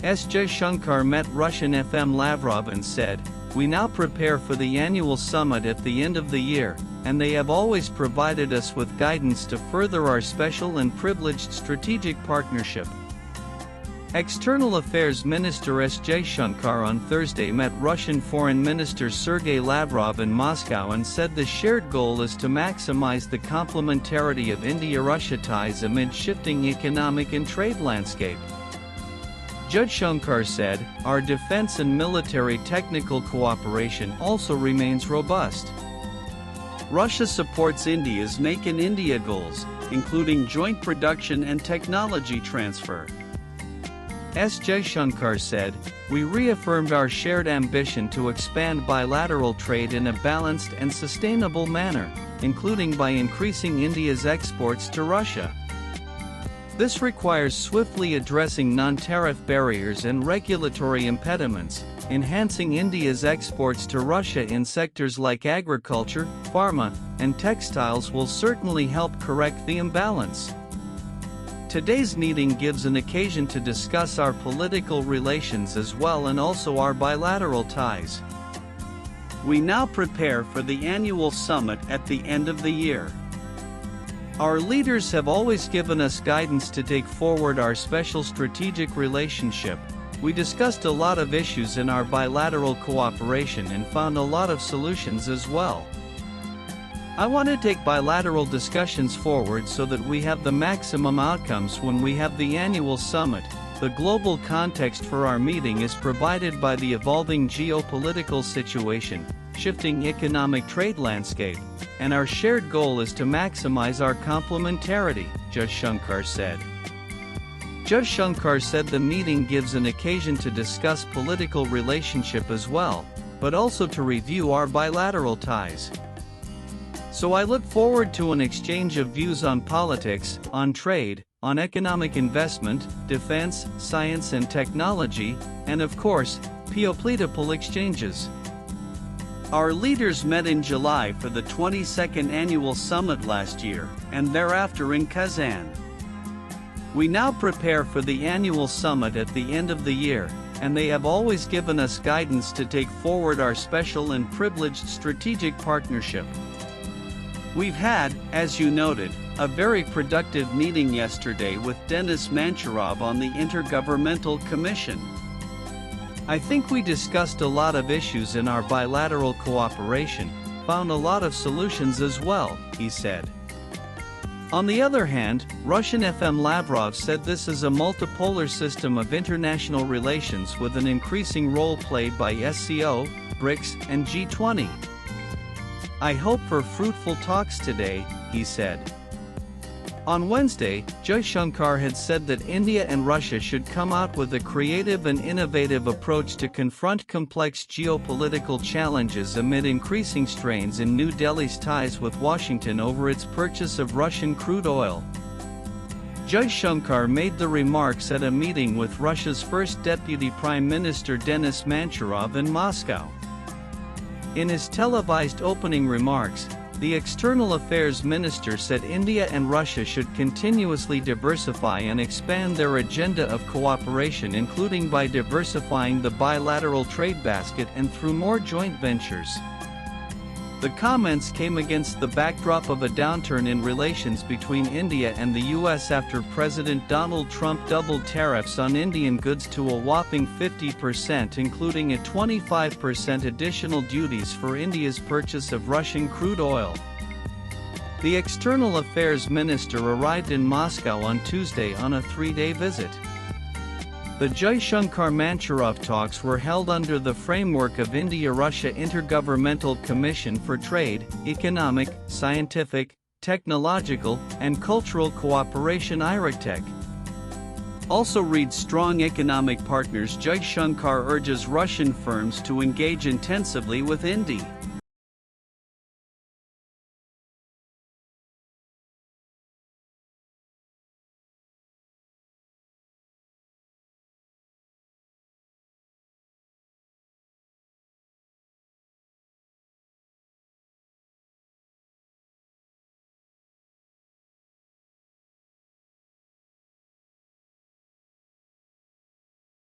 Jaishankar met Russian FM Lavrov and said, "We now prepare for the annual summit at the end of the year, and they have always provided us with guidance to further our special and privileged strategic partnership." External Affairs Minister Jaishankar on Thursday met Russian Foreign Minister Sergei Lavrov in Moscow and said the shared goal is to maximize the complementarity of India-Russia ties amid shifting economic and trade landscape. Jaishankar said, "Our defense and military technical cooperation also remains robust. Russia supports India's Make in India goals, including joint production and technology transfer." Jaishankar said, "We reaffirmed our shared ambition to expand bilateral trade in a balanced and sustainable manner, including by increasing India's exports to Russia. This requires swiftly addressing non-tariff barriers and regulatory impediments, enhancing India's exports to Russia in sectors like agriculture, pharma, and textiles will certainly help correct the imbalance." Today's meeting gives an occasion to discuss our political relations as well and also our bilateral ties. We now prepare for the annual summit at the end of the year. Our leaders have always given us guidance to take forward our special strategic relationship. We discussed a lot of issues in our bilateral cooperation and found a lot of solutions as well. I want to take bilateral discussions forward so that we have the maximum outcomes when we have the annual summit. The global context for our meeting is provided by the evolving geopolitical situation, shifting economic trade landscape, and our shared goal is to maximize our complementarity, Jaishankar said. Jaishankar said the meeting gives an occasion to discuss political relationship as well, but also to review our bilateral ties. So I look forward to an exchange of views on politics, on trade, on economic investment, defense, science and technology, and of course, geopolitical exchanges. Our leaders met in July for the 22nd annual summit last year, and thereafter in Kazan. We now prepare for the annual summit at the end of the year, and they have always given us guidance to take forward our special and privileged strategic partnership. We've had, as you noted, a very productive meeting yesterday with Denis Mancharov on the Intergovernmental Commission. I think we discussed a lot of issues in our bilateral cooperation, found a lot of solutions as well, he said. On the other hand, Russian FM Lavrov said this is a multipolar system of international relations with an increasing role played by SCO, BRICS, and G20. I hope for fruitful talks today, he said. On Wednesday, Jaishankar had said that India and Russia should come out with a creative and innovative approach to confront complex geopolitical challenges amid increasing strains in New Delhi's ties with Washington over its purchase of Russian crude oil. Jaishankar made the remarks at a meeting with Russia's first Deputy Prime Minister Denis Mancharov in Moscow. In his televised opening remarks, the External Affairs Minister said India and Russia should continuously diversify and expand their agenda of cooperation, including by diversifying the bilateral trade basket and through more joint ventures. The comments came against the backdrop of a downturn in relations between India and the US after President Donald Trump doubled tariffs on Indian goods to a whopping 50%, including a 25% additional duties for India's purchase of Russian crude oil. The External Affairs Minister arrived in Moscow on Tuesday on a 3-day visit. The Jaishankar-Mancharov talks were held under the framework of India-Russia Intergovernmental Commission for Trade, Economic, Scientific, Technological, and Cultural Cooperation (IRCTEC). Also reads strong economic partners. Jaishankar urges Russian firms to engage intensively with India.